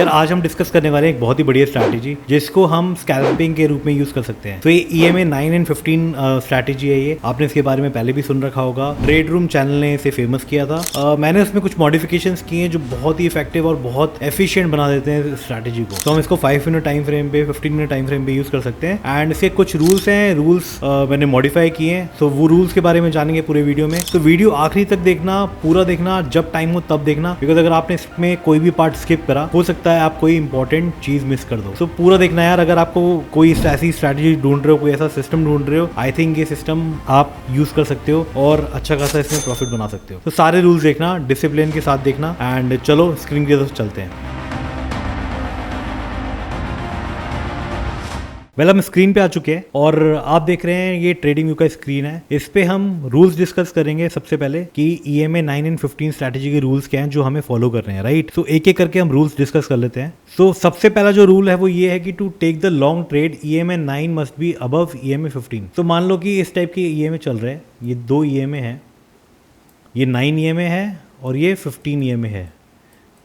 यार आज हम डिस्कस करने वाले हैं एक बहुत ही बढ़िया स्ट्रैटेजी जिसको हम स्कैल्पिंग के रूप में यूज कर सकते हैं। तो ये EMA 9 एंड 15 स्ट्रैटेजी है। ये आपने इसके बारे में पहले भी सुन रखा होगा, ट्रेड रूम चैनल ने इसे फेमस किया था। मैंने उसमें कुछ मॉडिफिकेशंस किए हैं जो बहुत ही इफेक्टिव और बहुत एफिशिएंट बना देते हैं स्ट्रैटेजी को। तो हम इसको 5 मिनट टाइम फ्रेम पे 15 मिनट टाइम फ्रेम पे यूज कर सकते हैं। एंड इसके कुछ रूल्स हैं, रूल्स मैंने मॉडिफाई किए हैं। तो वो रूल्स के बारे में जानेंगे पूरे वीडियो में। तो वीडियो आखिरी तक देखना, पूरा देखना, जब टाइम हो तब देखना, बिकॉज अगर आपने इसमें कोई भी पार्ट स्किप करा हो सकता है आप कोई इंपॉर्टेंट चीज मिस कर दो। तो पूरा देखना यार। अगर आपको कोई ऐसी स्ट्रैटेजी ढूंढ रहे हो, कोई ऐसा सिस्टम ढूंढ रहे हो, आई थिंक ये सिस्टम आप यूज कर सकते हो और अच्छा खासा इसमें प्रॉफिट बना सकते हो। तो सारे रूल्स देखना, डिसिप्लिन के साथ देखना। एंड चलो स्क्रीन की तरफ चलते हैं। हम स्क्रीन पे आ चुके हैं और आप देख रहे हैं ये ट्रेडिंग व्यू का स्क्रीन है। इस पे हम रूल्स डिस्कस करेंगे सबसे पहले कि EMA 9 एंड 15 स्ट्रैटेजी के रूल्स क्या हैं जो हमें फॉलो कर रहे हैं, राइट। तो एक एक करके हम रूल्स डिस्कस कर लेते हैं। तो सबसे पहला जो रूल है वो ये है कि to take the long trade EMA 9 must be above EMA 15। तो मान लो कि इस टाइप के EMA चल रहे हैं, ये 2 EMA है, ये 9 EMA है और ये 15 EMA है,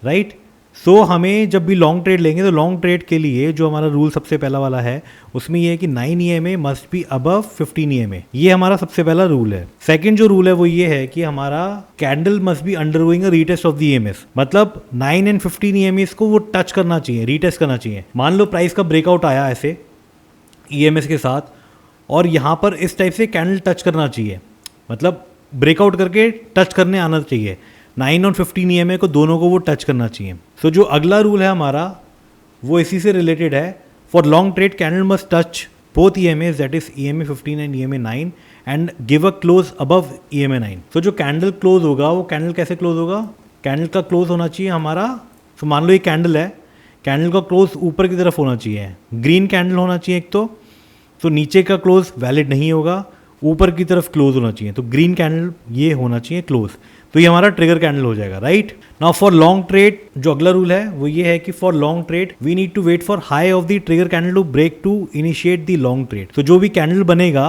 राइट। सो हमें जब भी लॉन्ग ट्रेड लेंगे तो लॉन्ग ट्रेड के लिए जो हमारा रूल सबसे पहला वाला है उसमें ये है कि 9 EMA must be above 15 EMA। ये हमारा सबसे पहला रूल है। सेकंड जो रूल है वो ये है कि हमारा candle must B undergoing a retest of the EMS। मतलब 9 एंड 15 EMS को वो टच करना चाहिए, रीटेस्ट करना चाहिए। मान लो प्राइस का ब्रेकआउट आया ऐसे EMS के साथ और यहाँ पर इस टाइप से कैंडल टच करना चाहिए, मतलब ब्रेकआउट करके टच करने आना चाहिए। 9 और 15 EMA को दोनों को वो टच करना चाहिए। सो जो अगला रूल है हमारा वो इसी से रिलेटेड है। For long trade candle must touch both EMAs, that is EMA 15 and EMA 9 and give a close above EMA 9। तो जो कैंडल क्लोज होगा वो कैंडल कैसे क्लोज होगा, कैंडल का क्लोज होना चाहिए हमारा। तो मान लो ये कैंडल है, कैंडल का क्लोज ऊपर की तरफ होना चाहिए, ग्रीन कैंडल होना चाहिए एक तो नीचे का क्लोज वैलिड नहीं होगा, ऊपर की तरफ क्लोज होना चाहिए। तो ग्रीन कैंडल ये होना चाहिए क्लोज, तो ये हमारा ट्रिगर कैंडल हो जाएगा, right. Now for long trade जो अगला रूल है वो ये है कि for long trade we need to wait for high of the trigger candle to break to initiate the long trade. तो जो भी कैंडल बनेगा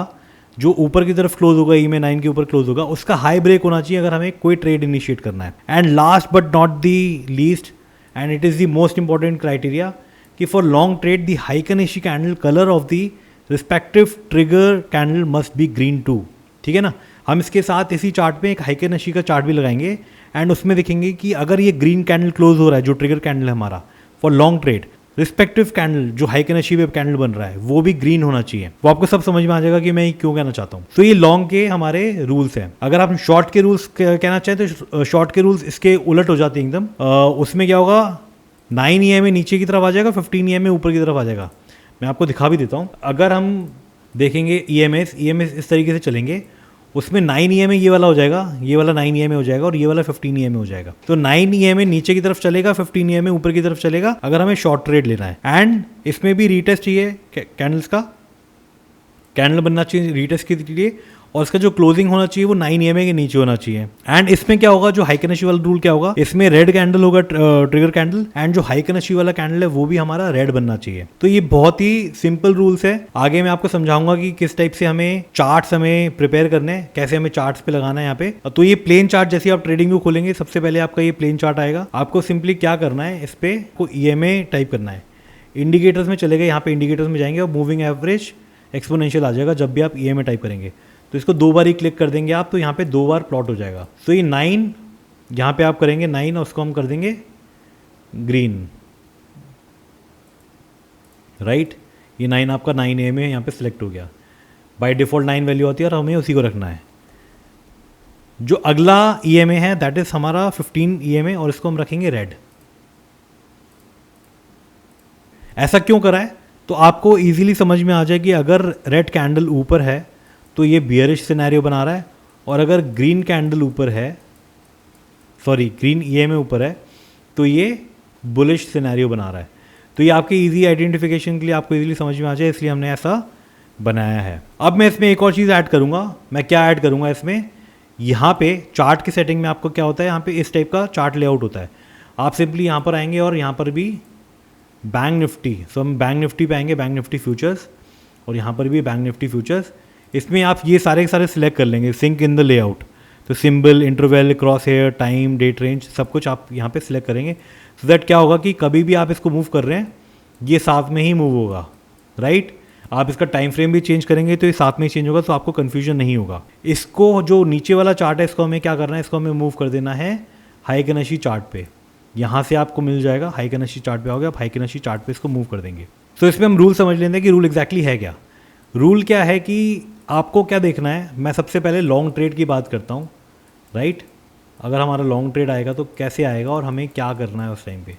जो ऊपर की तरफ क्लोज होगा, EMA 9 के ऊपर क्लोज होगा, उसका हाई ब्रेक होना चाहिए अगर हमें कोई ट्रेड इनिशिएट करना है। And last but not the least and it is the most important criteria कि for long trade the heikin ashi candle colour of the respective trigger candle must be green too. ठीक है ना। हम इसके साथ इसी चार्ट पे एक हाइकनेशी का चार्ट भी लगाएंगे एंड उसमें देखेंगे कि अगर ये ग्रीन कैंडल क्लोज हो रहा है, जो ट्रिगर कैंडल है हमारा for long trade, respective candle जो हाइकनेशी पे कैंडल बन रहा है वो भी ग्रीन होना चाहिए। वो आपको सब समझ में आ जाएगा कि मैं क्यों कहना चाहता हूँ। तो ये लॉन्ग के हमारे रूल्स हैं। अगर आप शॉर्ट के रूल्स कहना चाहें तो शॉर्ट के रूल्स इसके उलट हो जाते हैं एकदम। उसमें क्या होगा, 9 EMA नीचे की तरफ आ जाएगा, 15 EMA ऊपर की तरफ आ जाएगा। मैं आपको दिखा भी देता हूँ। अगर हम देखेंगे EMS इस तरीके से चलेंगे, उसमें 9 EMA ये वाला हो जाएगा, ये वाला 9 EMA हो जाएगा और ये वाला 15 EMA हो जाएगा। तो 9 EMA नीचे की तरफ चलेगा, 15 EMA ऊपर की तरफ चलेगा अगर हमें शॉर्ट ट्रेड लेना है। एंड इसमें भी रीटेस्ट चाहिए, कैंडल्स का कैंडल बनना चाहिए रीटेस्ट के लिए, और इसका जो क्लोजिंग होना चाहिए वो 9 EMA के नीचे होना चाहिए। एंड इसमें क्या होगा, जो हाइकनेशी वाला रूल क्या होगा, इसमें रेड कैंडल होगा ट्रिगर कैंडल, एंड जो हाइकनेशी वाला कैंडल है वो भी हमारा रेड बनना चाहिए। तो ये बहुत ही सिंपल रूल्स है। आगे मैं आपको समझाऊंगा कि किस टाइप से हमें चार्ट्स हमें प्रिपेयर करने हैं, कैसे हमें चार्ट्स पे लगाना है यहाँ पे। तो ये प्लेन चार्ट जैसे आप ट्रेडिंग व्यू खोलेंगे सबसे पहले आपका ये प्लेन चार्ट आएगा। आपको सिंपली क्या करना है, इस पे को EMA टाइप करना है, इंडिकेटर्स में चले गए, यहाँ पे इंडिकेटर्स में जाएंगे और मूविंग एवरेज एक्सपोनेंशियल आ जाएगा जब भी आप EMA टाइप करेंगे। तो इसको 2 बार ही क्लिक कर देंगे आप, तो यहाँ पे 2 बार प्लॉट हो जाएगा। तो ये 9 यहाँ पे आप करेंगे 9 और उसको हम कर देंगे ग्रीन, राइट। ये 9 आपका 9 EMA यहाँ पे सिलेक्ट हो गया। बाय डिफॉल्ट 9 वैल्यू आती है और हमें उसी को रखना है। जो अगला EMA है दैट इज हमारा 15 EMA और इसको हम रखेंगे रेड। ऐसा क्यों करा है, तो आपको इजीली समझ में आ जाए कि अगर रेड कैंडल ऊपर है तो ये बियरिश सिनेरियो बना रहा है, और अगर ग्रीन कैंडल ऊपर है, ग्रीन EMA ऊपर है, तो ये बुलिश सिनेरियो बना रहा है। तो ये आपके इजी आइडेंटिफिकेशन के लिए आपको इजीली समझ में आ जाए, इसलिए हमने ऐसा बनाया है। अब मैं इसमें एक और चीज़ ऐड करूँगा। मैं क्या ऐड करूँगा इसमें, यहाँ पे चार्ट की सेटिंग में आपको क्या होता है, यहाँ पे इस टाइप का चार्ट लेआउट होता है। आप सिंपली यहाँ पर आएंगे और यहाँ पर भी बैंक निफ्टी, सो हम बैंक निफ्टी पे आएंगे, बैंक निफ्टी फ्यूचर्स, और यहाँ पर भी बैंक निफ्टी फ्यूचर्स। इसमें आप ये सारे के सारे सिलेक्ट कर लेंगे, सिंक इन द लेआउट। तो symbol, interval, cross hair, time, date range, सब कुछ आप यहाँ पे सिलेक्ट करेंगे। सो दैट क्या होगा कि कभी भी आप इसको मूव कर रहे हैं ये साथ में ही मूव होगा, राइट। आप इसका टाइम फ्रेम भी चेंज करेंगे तो ये साथ में ही चेंज होगा, तो आपको कन्फ्यूजन नहीं होगा। इसको जो नीचे वाला चार्ट है इसको हमें क्या करना है, इसको हमें मूव कर देना है हाइकेनेशी चार्ट पे। यहाँ से आपको मिल जाएगा हाइकेनेशी चार्ट पे, आओगे आप हाइकेनेशी चार्ट पे इसको मूव कर देंगे। तो इसमें हम रूल समझ लेते हैं कि रूल एग्जैक्टली है क्या। रूल क्या है कि आपको क्या देखना है, मैं सबसे पहले लॉन्ग ट्रेड की बात करता हूँ, राइट। अगर हमारा लॉन्ग ट्रेड आएगा तो कैसे आएगा और हमें क्या करना है उस टाइम पे।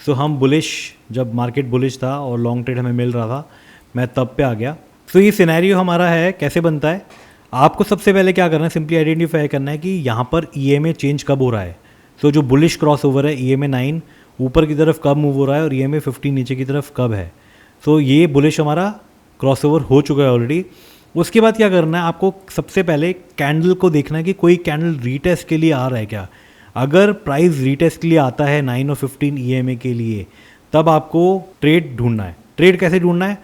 सो हम बुलिश, जब मार्केट बुलिश था और लॉन्ग ट्रेड हमें मिल रहा था, मैं तब पे आ गया। सो ये सिनेरियो हमारा है, कैसे बनता है। आपको सबसे पहले क्या करना है, सिंपली आइडेंटिफाई करना है कि यहाँ पर EMA चेंज कब हो रहा है। सो जो बुलिश क्रॉस ओवर है EMA 9 ऊपर की तरफ कब मूव हो रहा है और EMA 15 नीचे की तरफ कब है। सो ये बुलिश हमारा क्रॉस ओवर हो चुका है ऑलरेडी। उसके बाद क्या करना है, आपको सबसे पहले कैंडल को देखना है कि कोई कैंडल रीटेस्ट के लिए आ रहा है क्या। अगर प्राइस रीटेस्ट के लिए आता है 9 और 15 EMA के लिए, तब आपको ट्रेड ढूंढना है। ट्रेड कैसे ढूंढना है,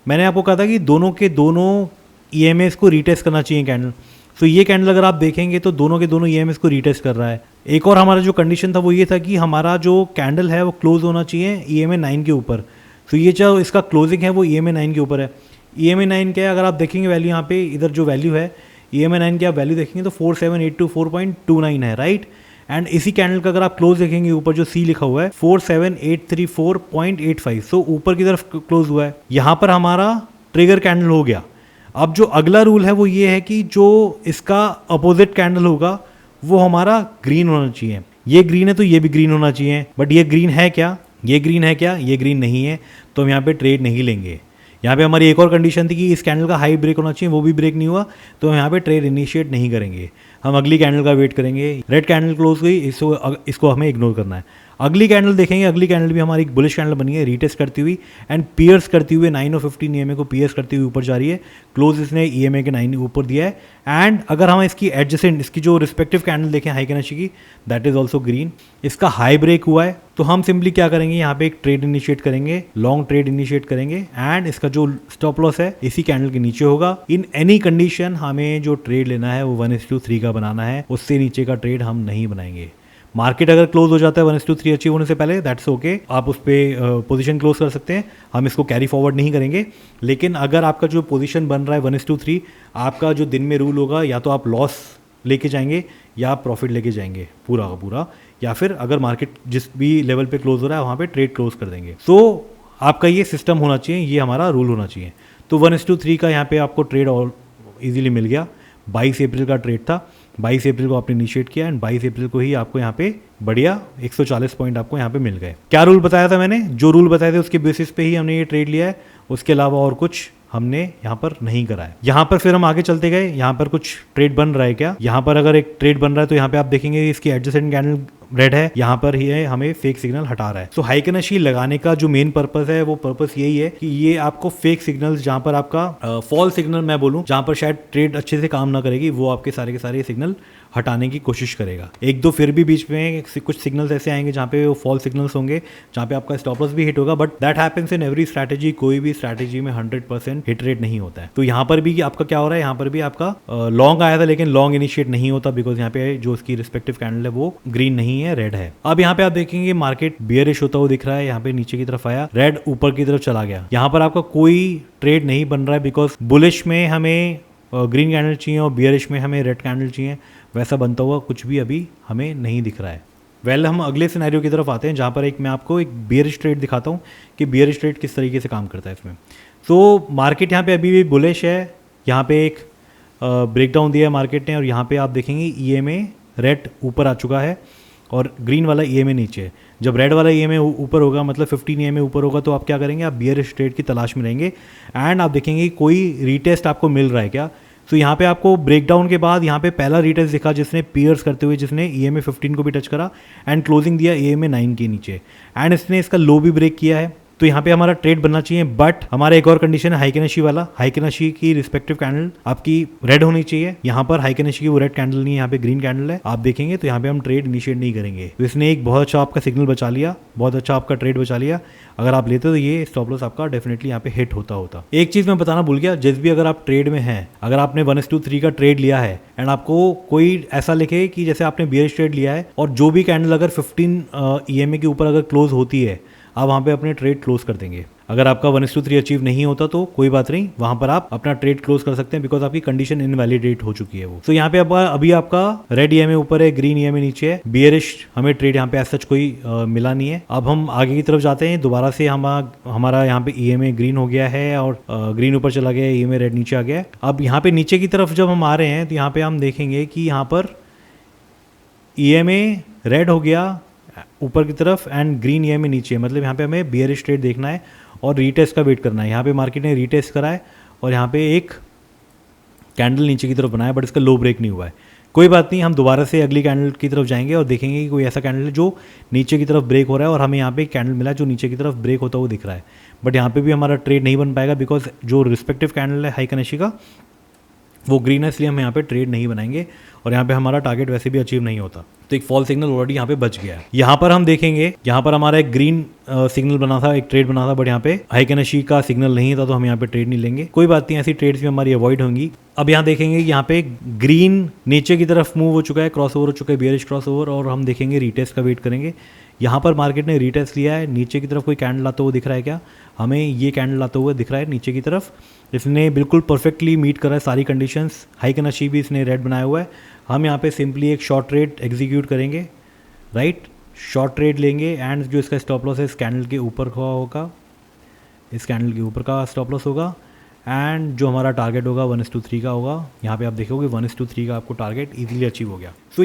मैंने आपको कहा था कि दोनों के दोनों EMAs को रीटेस्ट करना चाहिए कैंडल। तो ये कैंडल अगर आप देखेंगे तो दोनों के दोनों EMAs को रीटेस्ट कर रहा है। एक और हमारा जो कंडीशन था वो ये था कि हमारा जो कैंडल है वो क्लोज होना चाहिए EMA 9 के ऊपर। तो ये जो इसका क्लोजिंग है वो EMA 9 के ऊपर है। EMA 9 क्या है, अगर आप देखेंगे वैल्यू यहाँ पे, इधर जो वैल्यू है EMA 9 की आप वैल्यू देखेंगे तो 47824.29 है, राइट। एंड इसी कैंडल का अगर आप क्लोज देखेंगे ऊपर जो C लिखा हुआ है 47834.85, सो ऊपर की तरफ क्लोज हुआ है। यहाँ पर हमारा ट्रिगर कैंडल हो गया। अब जो अगला रूल है वो ये है कि जो इसका अपोजिट कैंडल होगा वो हमारा ग्रीन होना चाहिए। ये ग्रीन है तो ये भी ग्रीन होना चाहिए, बट ये ग्रीन है क्या, ये ग्रीन है क्या, ये ग्रीन नहीं है, तो हम यहाँ पे ट्रेड नहीं लेंगे। यहाँ पे हमारी एक और कंडीशन थी कि इस कैंडल का हाई ब्रेक होना चाहिए, वो भी ब्रेक नहीं हुआ, तो हम यहाँ पे ट्रेड इनिशिएट नहीं करेंगे। हम अगली कैंडल का वेट करेंगे। रेड कैंडल क्लोज हुई, इसको हमें इग्नोर करना है। अगली कैंडल देखेंगे, अगली कैंडल भी हमारी एक बुलिश कैंडल बनी है, रीटेस्ट करती हुई एंड पियर्स करती हुई 9 और 15 EMA को पियर्स करती हुई ऊपर जा रही है। क्लोज इसने EMA के 9 ऊपर दिया है। एंड अगर हम इसकी एडजेसेंट, इसकी जो रिस्पेक्टिव कैंडल देखें हाइकेनेशी की, दैट इज ऑल्सो ग्रीन। इसका हाई ब्रेक हुआ है, तो हम सिंपली क्या करेंगे, यहाँ पे एक ट्रेड इनिशिएट करेंगे, लॉन्ग ट्रेड इनिशिएट करेंगे एंड इसका जो स्टॉप लॉस है इसी कैंडल के नीचे होगा। इन एनी कंडीशन हमें जो ट्रेड लेना है वो 1:3 का बनाना है, उससे नीचे का ट्रेड हम नहीं बनाएंगे। मार्केट अगर क्लोज हो जाता है 1:3 अचीव होने से पहले, दैट्स ओके, आप उस पर पोजीशन क्लोज कर सकते हैं, हम इसको कैरी फॉरवर्ड नहीं करेंगे। लेकिन अगर आपका जो पोजीशन बन रहा है 1:3, आपका जो दिन में रूल होगा, या तो आप लॉस लेके जाएंगे या आप प्रॉफिट लेके जाएंगे पूरा का पूरा, या फिर अगर मार्केट जिस भी लेवल पे क्लोज हो रहा है वहाँ पे ट्रेड क्लोज कर देंगे। तो आपका ये सिस्टम होना चाहिए, ये हमारा रूल होना चाहिए। तो 1:3 का यहाँ पे आपको ट्रेड और ईजिली मिल गया। 22 अप्रैल का ट्रेड था, 22 अप्रैल को आपने इनिशिएट किया एंड 22 अप्रैल को ही आपको यहाँ पे बढ़िया 140 पॉइंट आपको यहाँ पे मिल गए। क्या रूल बताया था मैंने, जो रूल बताए थे उसके बेसिस पे ही हमने ये ट्रेड लिया है, उसके अलावा और कुछ हमने यहाँ पर नहीं करा है। यहाँ पर फिर हम आगे चलते गए, यहाँ पर कुछ ट्रेड बन रहा है क्या, यहाँ पर अगर एक ट्रेड बन रहा है तो यहाँ पे आप देखेंगे इसकी एडजेसेंट कैंडल रेड है, यहाँ पर ही है हमें फेक सिग्नल हटा रहा है। सो हाइकेनेशी लगाने का जो मेन पर्पस है वो पर्पस यही है कि ये आपको फेक सिग्नल्स, जहाँ पर आपका फॉल सिग्नल मैं बोलूँ, जहाँ पर शायद ट्रेड अच्छे से काम ना करेगी, वो आपके सारे के सारे सिग्नल हटाने की कोशिश करेगा। एक दो फिर भी बीच में कुछ सिग्नल्स ऐसे आएंगे जहाँ पे वो फॉल सिग्नल्स होंगे, जहाँ पे आपका स्टॉप लॉस भी हिट होगा, but that happens in every strategy. कोई भी स्ट्रैटेजी में 100% हिट रेट नहीं होता है। तो यहाँ पर भी आपका क्या हो रहा है, यहाँ पर भी आपका लॉन्ग आया था लेकिन लॉन्ग इनिशिएट नहीं होता, बिकॉज यहाँ पे जो उसकी रिस्पेक्टिव कैंडल है वो ग्रीन नहीं है, रेड है। अब यहाँ पे आप देखेंगे मार्केट बियरिश होता हुआ दिख रहा है, यहाँ पे नीचे की तरफ आया, रेड ऊपर की तरफ चला गया। यहाँ पर आपका कोई ट्रेड नहीं बन रहा है, बिकॉज बुलिश में हमें ग्रीन कैंडल चाहिए और बियरिश में हमें रेड कैंडल चाहिए, वैसा बनता हुआ कुछ भी अभी हमें नहीं दिख रहा है। वेल हम अगले सिनेरियो की तरफ आते हैं, जहाँ पर मैं आपको एक बियरिश ट्रेड दिखाता हूँ कि बियरिश ट्रेड किस तरीके से काम करता है इसमें। तो मार्केट यहाँ पे अभी भी बुलिश है, यहाँ पे एक ब्रेकडाउन दिया है मार्केट ने, और यहाँ पे आप देखेंगे EMA रेड ऊपर आ चुका है और ग्रीन वाला EMA नीचे है। जब रेड वाला EMA ऊपर होगा, मतलब 15 EMA ऊपर होगा, तो आप क्या करेंगे, आप बियरिश ट्रेड की तलाश में रहेंगे एंड आप देखेंगे कोई रीटेस्ट आपको मिल रहा है क्या। तो यहाँ पे आपको ब्रेकडाउन के बाद यहाँ पे पहला रीटेस्ट दिखा जिसने पियर्स करते हुए, जिसने EMA 15 को भी टच करा एंड क्लोजिंग दिया EMA 9 के नीचे, एंड इसने इसका लो भी ब्रेक किया है। तो यहाँ पे हमारा ट्रेड बनना चाहिए, बट हमारा एक और कंडीशन है हाइकेनाशी वाला। हाइकेनाशी की रिस्पेक्टिव कैंडल आपकी रेड होनी चाहिए। यहाँ पर हाइकेनाशी की वो रेड कैंडल नहीं है, यहाँ पे ग्रीन कैंडल है। आप देखेंगे तो यहाँ पे हम ट्रेड इनिशिएट नहीं करेंगे। तो इसने एक बहुत अच्छा आपका सिग्नल बचा लिया, बहुत अच्छा आपका ट्रेड बचा लिया। अगर आप लेते तो ये स्टॉप लॉस आपका डेफिनेटली यहाँ पे हिट होता। एक चीज मैं बताना भूल गया, जिस भी अगर आप ट्रेड में हैं, अगर आपने 1:3 का ट्रेड लिया है एंड आपको कोई ऐसा लिखे कि जैसे आपने बियरिश ट्रेड लिया है और जो भी कैंडल अगर 15 EMA के ऊपर अगर क्लोज होती है, आप वहाँ पे अपने ट्रेड क्लोज कर देंगे। अगर आपका 1:3 अचीव नहीं होता तो कोई बात नहीं, वहां पर आप अपना ट्रेड क्लोज कर सकते हैं, बिकॉज आपकी कंडीशन इनवैलिडेट हो चुकी है वो। तो यहाँ पे अभी आपका रेड EMA ऊपर है, ग्रीन EMA नीचे है। बियरिश हमें ट्रेड यहाँ पे ऐसा कोई मिला नहीं है। अब हम आगे की तरफ जाते हैं, दोबारा से हमारा यहाँ पे EMA ग्रीन हो गया है और ग्रीन ऊपर चला गया है, EMA रेड नीचे आ गया है। अब यहाँ पे नीचे की तरफ जब हम आ रहे हैं तो यहाँ पे हम देखेंगे कि यहाँ पर EMA रेड हो गया ऊपर की तरफ एंड ग्रीन EMA नीचे, मतलब यहाँ पे हमें बियरिश ट्रेड देखना है और रीटेस्ट का वेट करना है। यहाँ पे मार्केट ने रीटेस्ट करा है और यहाँ पे एक कैंडल नीचे की तरफ बनाया, बट इसका लो ब्रेक नहीं हुआ है। कोई बात नहीं, हम दोबारा से अगली कैंडल की तरफ जाएंगे और देखेंगे कि कोई ऐसा कैंडल है जो नीचे की तरफ ब्रेक हो रहा है और हमें यहाँ पे एक कैंडल मिला जो नीचे की तरफ ब्रेक होता हुआ दिख रहा है। बट यहाँ पे भी हमारा ट्रेड नहीं बन पाएगा, बिकॉज जो रिस्पेक्टिव कैंडल है हाइकेनाशी का वो ग्रीन है, इसलिए हम यहाँ पे ट्रेड नहीं बनाएंगे और यहाँ पे हमारा टारगेट वैसे भी अचीव नहीं होता। तो एक फॉल सिग्नल ऑलरेडी यहाँ पे बच गया है। यहाँ पर हम देखेंगे, यहाँ पर हमारा एक ग्रीन सिग्नल बना था, एक ट्रेड बना था, बट यहाँ पे हाइकेनाशी का सिग्नल नहीं था, तो हम यहाँ पे ट्रेड नहीं लेंगे। कोई बात नहीं, ऐसी ट्रेड्स भी हमारी अवॉइड होंगी। अब यहाँ देखेंगे कि यहाँ पे ग्रीन नीचे की तरफ मूव हो चुका है, क्रॉस ओवर हो चुका है, बियरिश क्रॉस ओवर, और हम देखेंगे रीटेस्ट का वेट करेंगे। यहाँ पर मार्केट ने रीटेस्ट लिया है, नीचे की तरफ कोई कैंडल आता हुआ दिख रहा है क्या? हमें ये कैंडल आता हुआ दिख रहा है नीचे की तरफ। इसने बिल्कुल परफेक्टली मीट करा है सारी कंडीशंस। हाइकेनाशी भी इसने रेड बनाया हुआ है। हम यहाँ पे सिंपली एक शॉर्ट ट्रेड एग्जीक्यूट करेंगे, राइट? शॉर्ट ट्रेड लेंगे एंड जो इसका स्टॉप लॉस है इस कैंडल के ऊपर का होगा, इस कैंडल के ऊपर का स्टॉप लॉस होगा एंड जो हमारा टारगेट होगा 1:3 का होगा। यहाँ पे आप देखोगे 1:3 का आपको टारगेट इजीली अचीव हो गया। तो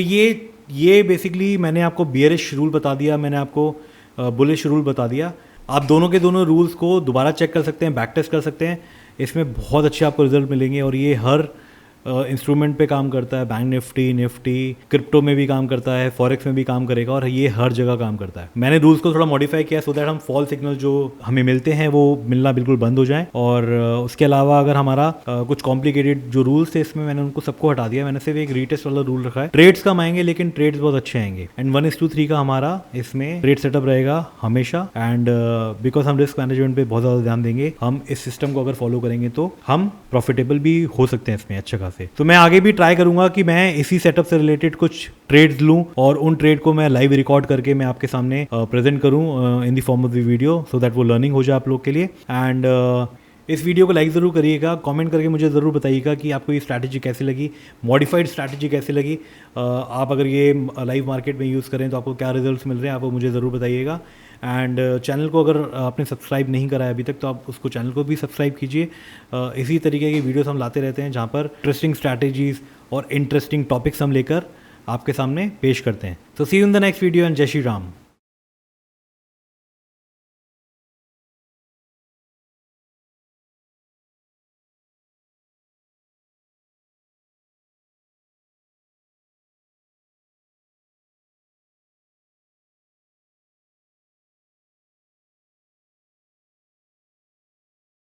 ये बेसिकली मैंने आपको बियरिश रूल बता दिया, मैंने आपको बुलिश रूल बता दिया। आप दोनों के दोनों रूल्स को दोबारा चेक कर सकते हैं, बैक टेस्ट कर सकते हैं, इसमें बहुत अच्छे आपको रिजल्ट मिलेंगे। और ये हर इंस्ट्रूमेंट पे काम करता है, बैंक निफ्टी, क्रिप्टो में भी काम करता है, फॉरेक्स में भी काम करेगा और ये हर जगह काम करता है। मैंने रूल्स को थोड़ा मॉडिफाई किया सो दैट हम फॉल सिग्नल जो हमें मिलते हैं वो मिलना बिल्कुल बंद हो जाए। और उसके अलावा अगर हमारा कुछ कॉम्प्लिकेटेड जो रूल्स थे इसमें मैंने उनको सबको हटा दिया। मैंने सिर्फ एक रीटेस्ट वाला रूल रखा है। ट्रेड्स कम आएंगे लेकिन ट्रेड्स बहुत अच्छे आएंगे एंड 1:3 का हमारा इसमें ट्रेड सेटअप रहेगा हमेशा। एंड बिकॉज हम रिस्क मैनेजमेंट पे बहुत ज़्यादा ध्यान देंगे, हम इस सिस्टम को अगर फॉलो करेंगे तो हम प्रॉफिटेबल भी हो सकते हैं इसमें अच्छे खासे। तो मैं आगे भी ट्राई करूंगा कि मैं इसी सेटअप से रिलेटेड कुछ ट्रेड्स लूं और उन ट्रेड को मैं लाइव रिकॉर्ड करके मैं आपके सामने प्रेजेंट करूं in the form of the video, so that वो लर्निंग हो जाए आप लोग के लिए। एंड इस वीडियो को लाइक ज़रूर करिएगा, कमेंट करके मुझे ज़रूर बताइएगा कि आपको ये स्ट्रैटेजी कैसी लगी, मॉडिफाइड स्ट्रैटेजी कैसी लगी। आप अगर ये लाइव मार्केट में यूज़ करें तो आपको क्या रिजल्ट्स मिल रहे हैं, आप वो मुझे ज़रूर बताइएगा। एंड चैनल को अगर आपने सब्सक्राइब नहीं करा है अभी तक तो आप उसको चैनल को भी सब्सक्राइब कीजिए। इसी तरीके की वीडियोस हम लाते रहते हैं जहाँ पर इंटरेस्टिंग स्ट्रैटेजीज़ और इंटरेस्टिंग टॉपिक्स हम लेकर आपके सामने पेश करते हैं। तो see you in the next video and Jai Shri Ram.